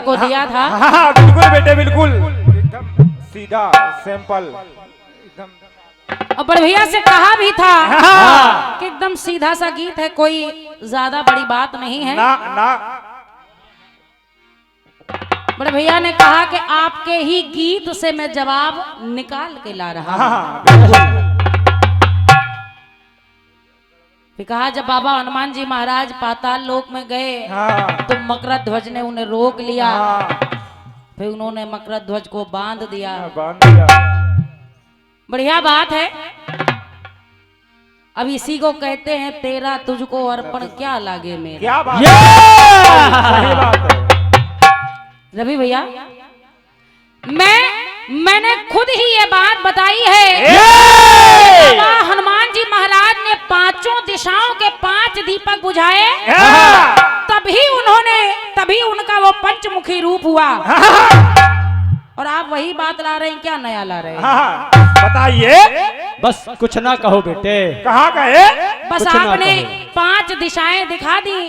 को दिया था। हाँ बिल्कुल बेटे बिल्कुल, एकदम सीधा सिंपल एकदम। और बड़े भैया से कहा भी था कि एकदम सीधा सा गीत है, कोई ज्यादा बड़ी बात नहीं है। ना ना बड़े भैया ने कहा कि आपके ही गीत से मैं जवाब निकाल के ला रहा हूं। हाँ बिल्कुल। फिर कहा जब बाबा हनुमान जी महाराज पाताल लोक में गए तो मकरध्वज ने उन्हें रोक लिया। फिर उन्होंने मकरध्वज को बांध दिया। बढ़िया बात है। अब इसी को कहते हैं तेरा तुझको अर्पण क्या लागे मेरा। क्या बात सही बात है रवि भैया, मैंने खुद ही ये बात बताई है। बाबा हनुमान जी महाराज ने पांचों दिशाओं के 5 दीपक बुझाए, तभी उनका वो पंचमुखी रूप हुआ। और आप वही बात ला रहे हैं, क्या नया ला रहे हैं? बताइए। बस कुछ ना कहो बेटे। कहाँ गए? बस आपने 5 दिशाएं दिखा दी,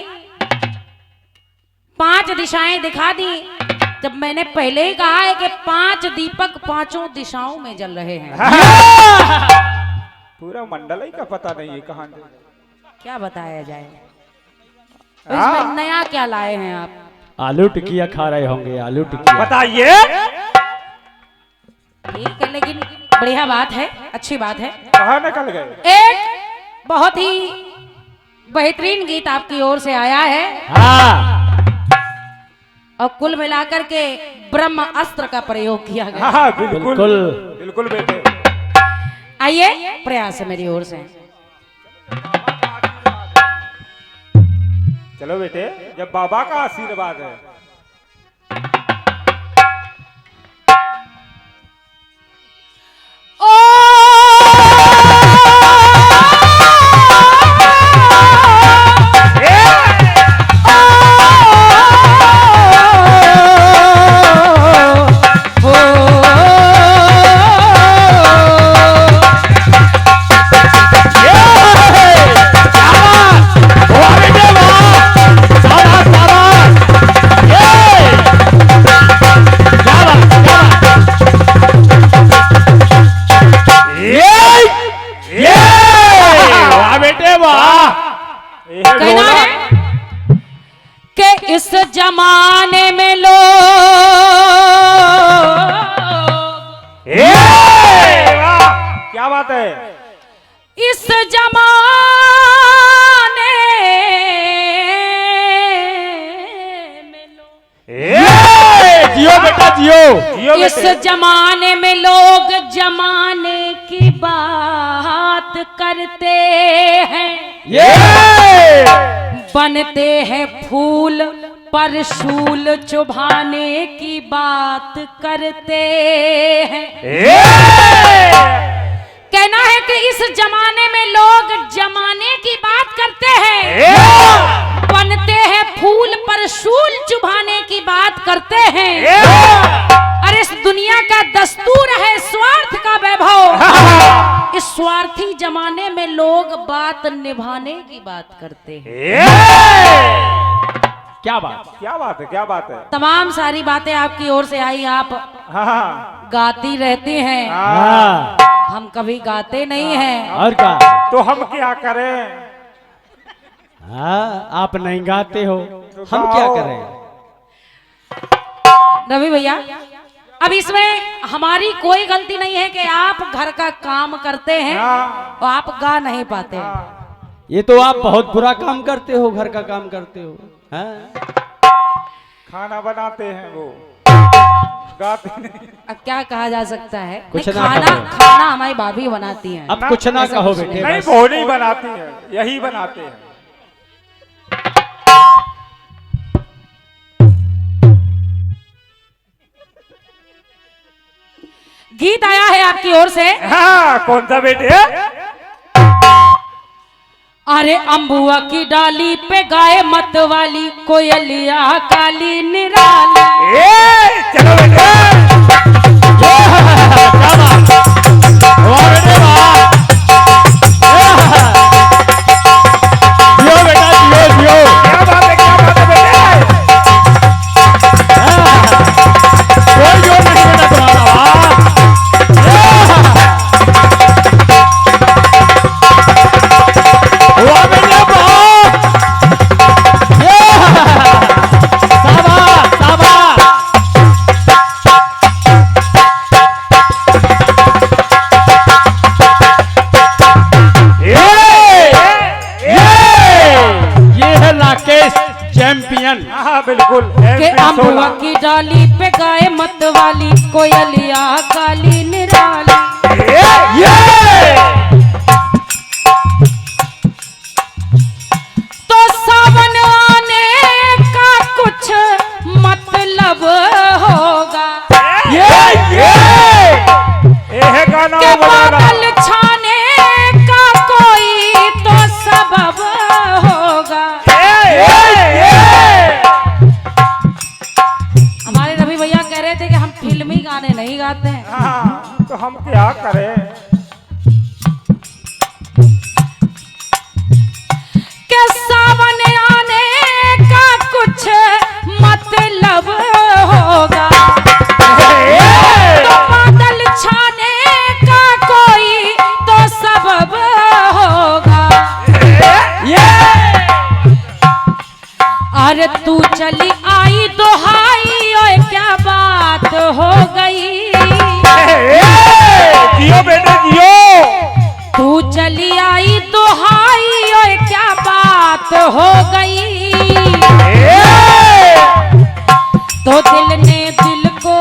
5 दिशाएं दिखा दी। जब मैंने पहले ही कहा है कि 5 दीपक 5 दिशाओं में जल रहे हैं। पूरा मंडल ही का पता नहीं है कहाँ क्या बताया जाए। इसमें नया क्या लाए हैं आप? आलू टिकिया खा रहे होंगे, आलू टिकिया। बताइए। ठीक है, लेकिन बढ़िया बात है, अच्छी बात है। कहाँ निकल गए? एक बहुत ही बेहतरीन गीत आपकी ओर से आया है। हाँ। और कुल मिलाकर के ब्रह्म अस्त्र का प्रयोग किया गया। हाँ बिल्कुल बिल्कुल बिल्कुल बेटे। आइए, प्रयास है मेरी ओर से। चलो बेटे, जब बाबा का आशीर्वाद है। कहना है कि इस जमाने में लोग क्या बात है? इस जमाने में लोग जियो बेटा जियो। इस जमाने में लोग जमाने की बात करते हैं। बनते हैं फूल पर शूल चुभाने की बात करते हैं। कहना है कि इस जमाने में लोग जमाने की बात करते हैं, बनते हैं फूल पर शूल चुभाने की बात करते हैं। और इस दुनिया का दस्तूर है स्वार्थ का वैभव। इस स्वार्थी जमाने में लोग बात निभाने की बात करते हैं। क्या बात, क्या बात है? क्या बात है? तमाम सारी बातें आपकी ओर से आई, आप गाती रहती हैं। हम कभी गाते नहीं हैं। और क्या? तो हम क्या करें? हाँ, आप नहीं गाते हो, हम क्या करें? रवि भैया, अब इसमें हमारी कोई गलती नहीं है कि आप घर का काम करते हैं और आप गा नहीं पाते हैं। ये तो आप बहुत बुरा काम करते हो, घर का काम करते हो। हाँ? खाना बनाते हैं वो, गाते नहीं। अब क्या कहा जा सकता है? कुछ नहीं, ना खाना हमारी भाभी बनाती हैं। अब कुछ ना कहो बेटे। नहीं, बस। वो नहीं बनाती है, यही बनाते हैं। गीत आया है आपकी ओर से। हाँ, कौन सा बेटे? अरे अम्बुआ की डाली पे गाय मत वाली कोयलिया काली निराली। चलो बेटे। जियो बेटा जियो जियो। क्या बात है? क्या बात है बेटे? बम्बुआ की डाली पे गाए मत वाली कोयलिया काली निराली। तो सावन आने का कुछ मतलब होगा गाना के बादल छाने का कोई तो सबब होगा। हमारे रवि भैया कह रहे थे कि हम फिल्मी गाने नहीं गाते हैं। हाँ, तो हम क्या करें? के सावन आने का कुछ मतलब होगा तो बादल छाने का कोई तो सबब होगा। अरे तू चली आई दोहाई ओए क्या बात हो गई। जियो बेटे जियो। तू चली आई दोहाई ओए क्या बात हो गई। तो दिल ने दिल को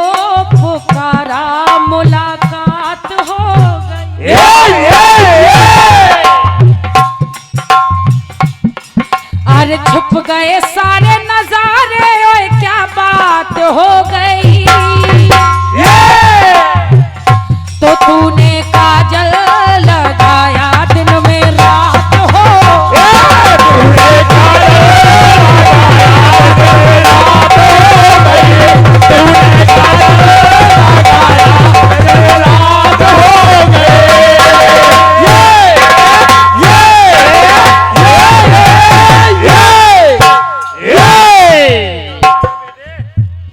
पुकारा मुलाकात हो गई। अरे छुप गए सारे नजारे ओए क्या बात हो गई। तो तूने काजल लगाया दिन में रात हो।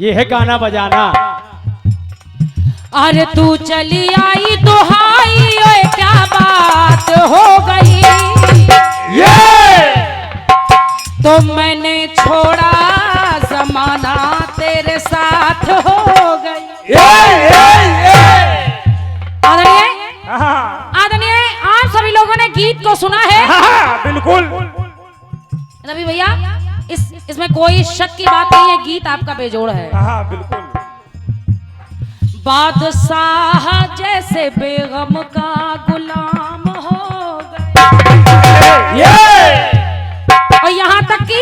ये है गाना बजाना। अरे तू चली आई दुहाई ओए क्या बात हो गई। तो मैंने छोड़ा जमाना तेरे साथ हो गई। आदरणीय आप सभी लोगों ने गीत को सुना है। बिल्कुल। रवि भैया इसमें कोई शक की बात नहीं है, गीत आपका बेजोड़ है। हाँ बिल्कुल। बादशाह जैसे बेगम का गुलाम हो गए। और यहाँ तक कि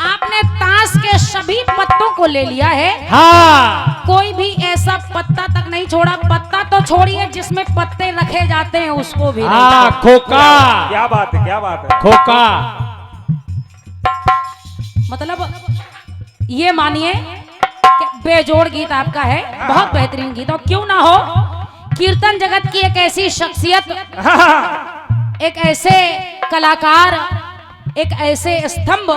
आपने ताश के सभी पत्तों को ले लिया है। हाँ। कोई भी ऐसा पत्ता तक नहीं छोड़ा। पत्ता तो छोड़िए, जिसमें पत्ते रखे जाते हैं उसको भी। हाँ, खोका। क्या बात है, क्या बात है। खोका मतलब ये मानिए कि बेजोड़ गीत आपका है, बहुत बेहतरीन गीत। और क्यों ना हो, कीर्तन जगत की एक ऐसी शख्सियत, एक ऐसे कलाकार, एक ऐसे स्तंभ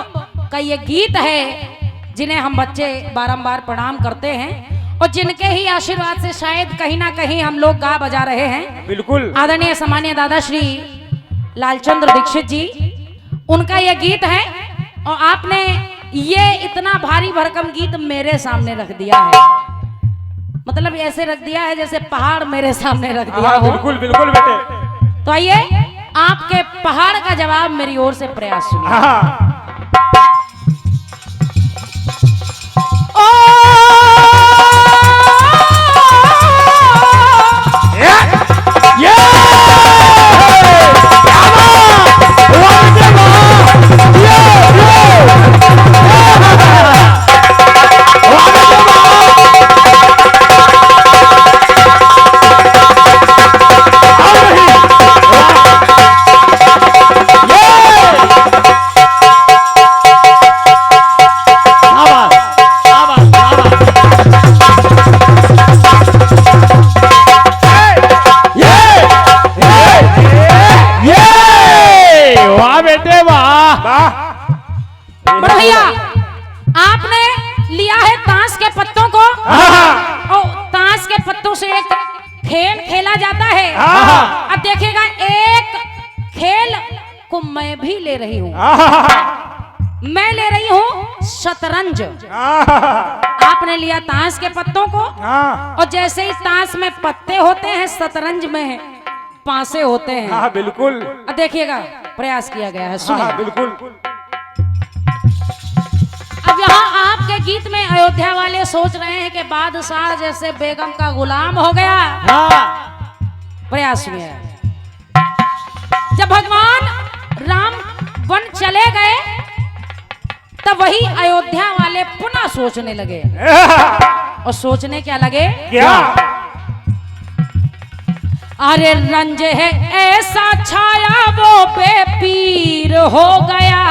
का ये गीत है जिन्हें हम बच्चे बारंबार प्रणाम करते हैं और जिनके ही आशीर्वाद से शायद कहीं ना कहीं हम लोग गा बजा रहे हैं। बिल्कुल। आदरणीय सम्मानीय दादा श्री लालचंद्र दीक्षित जी, उनका यह गीत है। और आपने ये इतना भारी भरकम गीत मेरे सामने रख दिया है, मतलब ऐसे रख दिया है जैसे पहाड़ मेरे सामने रख दिया हो। बिल्कुल बिल्कुल बेटे। तो आइए आपके पहाड़ का जवाब मेरी ओर से प्रयास सुनिए। भैया आपने लिया है ताश के पत्तों को, और ताश के पत्तों से एक खेल खेला जाता है। अब देखिएगा, एक खेल को मैं भी ले रही हूँ। मैं ले रही हूँ शतरंज। आपने लिया ताश के पत्तों को, और जैसे ही ताश में पत्ते होते हैं, शतरंज में पासे होते हैं। हाँ बिल्कुल। अब देखिएगा, प्रयास किया गया है, सुनिए। बिल्कुल। अब यहाँ आपके गीत में अयोध्या वाले सोच रहे हैं कि बादशाह जैसे बेगम का गुलाम हो गया। प्रयास सुनिए। जब भगवान राम वन चले गए तब वही अयोध्या वाले पुनः सोचने लगे। और सोचने क्या लगे? क्या? अरे रंज है ऐसा छाया वो बेपीर हो गया।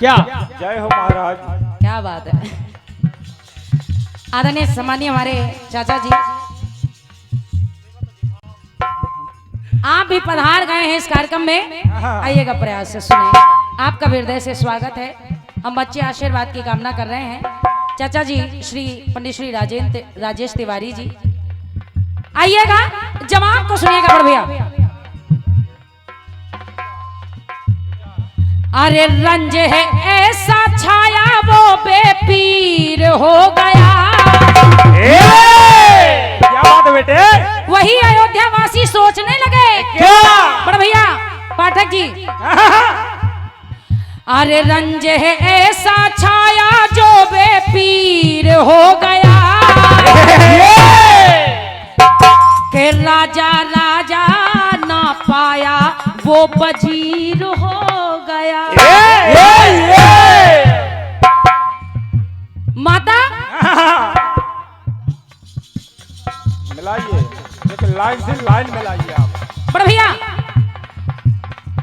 क्या? जय हो महाराज। क्या बात है। आदरणीय सम्मानीय हमारे चाचा जी, आप भी पधार गए हैं इस कार्यक्रम में। आइएगा, प्रयास से सुने। आपका हृदय से स्वागत है। हम बच्चे आशीर्वाद की कामना कर रहे हैं। चाचा जी श्री पंडित श्री राजेश तिवारी जी, आइएगा, जवाब को सुनिएगा बड़ भैया। अरे रंज है ऐसा छाया वो बेपीर हो गया। क्या बात है बेटे? वही अयोध्या वासी सोचने लगे। क्या? बड़ भैया पाठक जी। अरे रंज है ऐसा छाया जो बेपीर हो गया कि राजा राजा ना पाया वो वजीर हो गया। माता मिलाइए, एक लाइन से लाइन मिलाइए आप। पर भैया,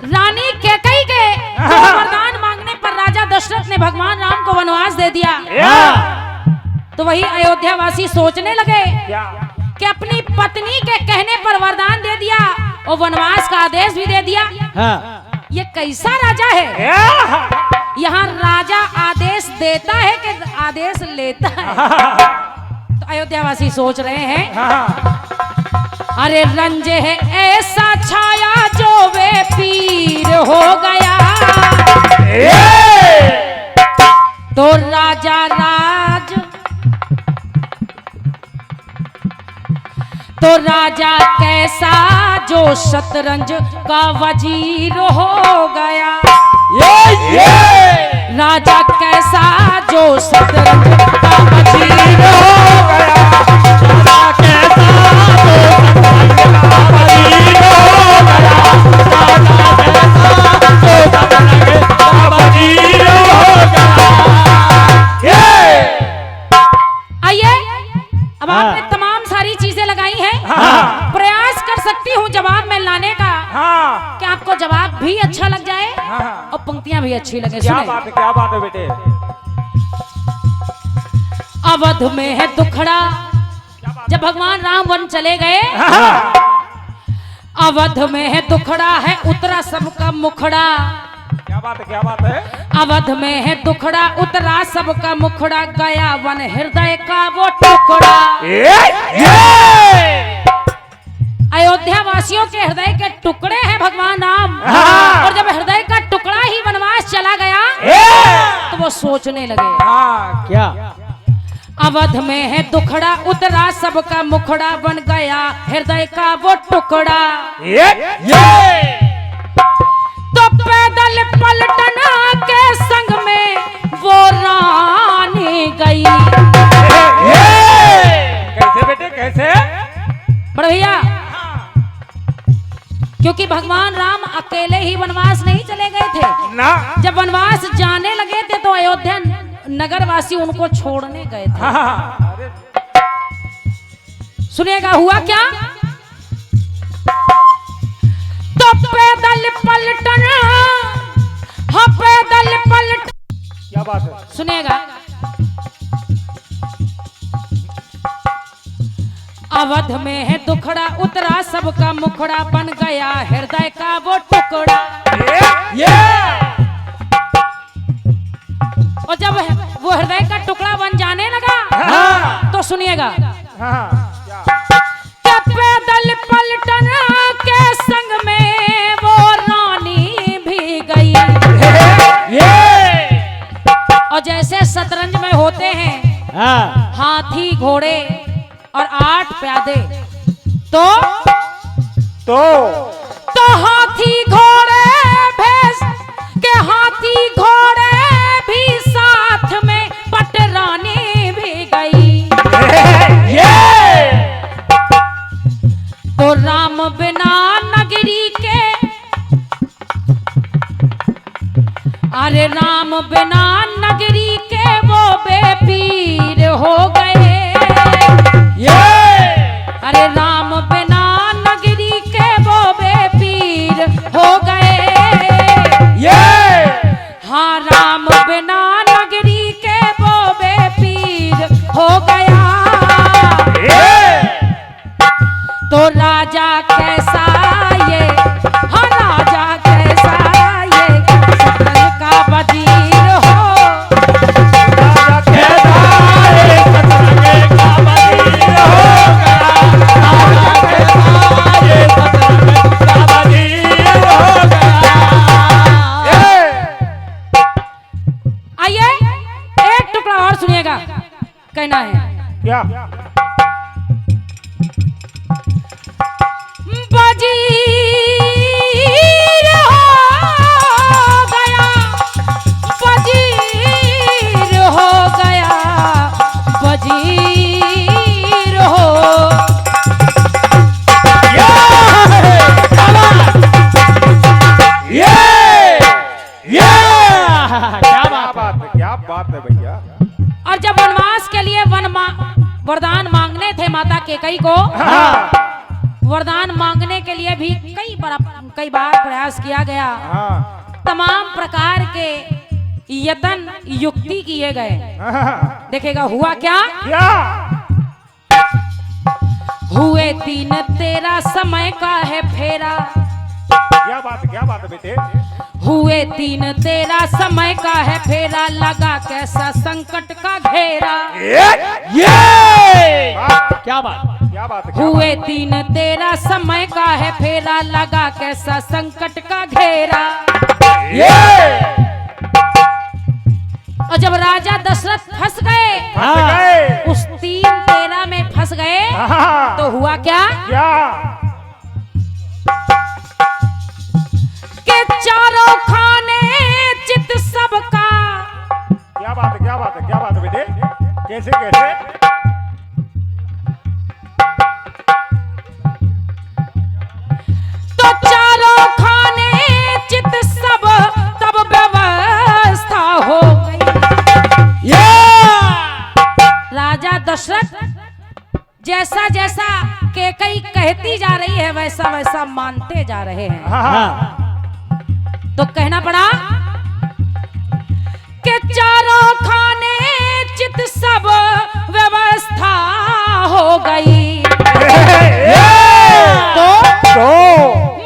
रानी कैकेयी के वरदान मांगने पर राजा दशरथ ने भगवान राम को वनवास दे दिया। तो वही अयोध्या वासी सोचने लगे कि अपनी पत्नी के कहने पर वरदान दे दिया और वनवास का आदेश भी दे दिया। ये कैसा राजा है? यहाँ राजा आदेश देता है कि आदेश लेता है? तो अयोध्यावासी सोच रहे हैं। अरे रंज है ऐसा छाया जो वे पीर हो गया। तो राजा कैसा जो शतरंज का वजीर हो गया। राजा कैसा जो शतरंज का वजीर हो गया। राजा कैसा जो शतरंज का वजीर हो गया। राजा कैसा जो शतरंज का वजीर हो गया। आइए, अब आपने तमाम सारी चीजें लगाई हैं। प्रयास कर सकती हूँ जवाब में लाने का। कि आपको जवाब भी अच्छा लग जाए और पंक्तियां भी अच्छी लगे। क्या बात है, क्या बात है बेटे? अवध में है दुखड़ा। जब भगवान राम वन चले गए, अवध में है दुखड़ा है उतरा सबका मुखड़ा। क्या बात है, क्या बात है? अवध में है दुखड़ा उतरा सबका मुखड़ा, गया वन हृदय का वो टुकड़ा। अयोध्या वासियों के हृदय के टुकड़े हैं भगवान राम। और जब हृदय का टुकड़ा ही वनवास चला गया तो वो सोचने लगे। क्या? अवध में है दुखड़ा उतरा सबका मुखड़ा, बन गया हृदय का वो टुकड़ा। तो पैदल पलटना के संग में वो रानी गई। कैसे बेटे, कैसे? बड़े भैया, क्योंकि भगवान राम अकेले ही वनवास नहीं चले गए थे ना। जब वनवास जाने लगे थे तो अयोध्या नगर वासी उनको छोड़ने गए थे। सुनिएगा हुआ क्या। तो पैदल पलटना, हाँ पैदल पलट। क्या बात है? सुनिएगा। अवध में है दुखड़ा उतरा सबका मुखड़ा बन गया हृदय का वो टुकड़ा। और जब वो हृदय का टुकड़ा बन जाने लगा तो सुनिएगा क्या पैदल पलटन के संग में वो रानी भी गई। और जैसे शतरंज में होते हैं हाथी घोड़े और 8 प्यादे तो हाथी घोड़े भैंस के हाथी घोड़े भी साथ में पटरानी भी गई। तो राम बिना नगरी के अरे राम बिना नगरी के वो बेपीर हो गए। अरे राम बिना नगरी के वो बेपीर हो गए। हाँ राम बिना नगरी के वो बेपीर हो गया। तो राजा कैसा ये हाँ राजा कैसा ये शतरंज का वजीर हो। आइए एक टुकड़ा और सुनिएगा कहना है क्या वजीर हो गया वजीर हो गया वजीर हो। क्या बात है भैया। और जब वनवास के लिए वरदान मांगने थे माता केकई को वरदान मांगने के लिए भी कई बार प्रयास किया गया। तमाम प्रकार के यत्न युक्ति किए गए। देखेगा हुआ क्या हुए 3 तेरा समय का है फेरा। क्या बात है बेटे। हुए 3 तेरा समय का है फेरा लगा कैसा संकट का घेरा। क्या बात है। हुए 3 तेरा समय का है फेरा लगा कैसा संकट का घेरा। और जब राजा दशरथ फंस गए उस 3 तेरा में फंस गए तो हुआ क्या के चारों खाने चित सबका। क्या बात है बेटे। कैसे तो चारों खाने चित सब तब व्यवस्था हो गई। राजा दशरथ जैसा जैसा केकई कहती जा रही है वैसा वैसा मानते जा रहे हैं। तो कहना पड़ा कि चारों खाने चित सब व्यवस्था हो गई। तो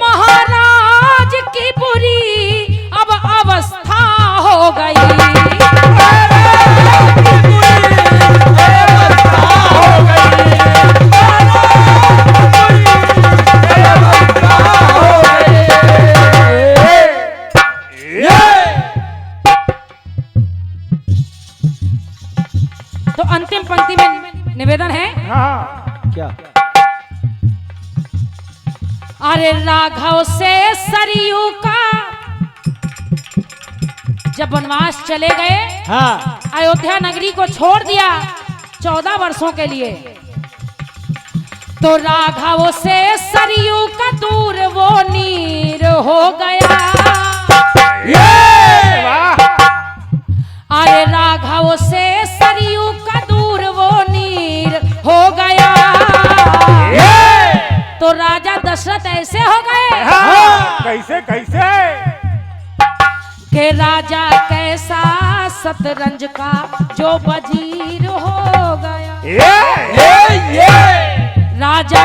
महाराज की बुरी अब अवस्था हो गई। तो अंतिम पंक्ति में निवेदन है क्या अरे राघव से सरयू का जब वनवास चले गए अयोध्या नगरी को छोड़ दिया 14 वर्षों के लिए। तो राघव से सरयू का दूर वो नीर हो गया। अरे राघव से सरयू का दूर वो नीर हो गया। तो राजा दशरथ ऐसे हो गए कैसे के राजा कैसा शतरंज का जो वजीर हो गया। राजा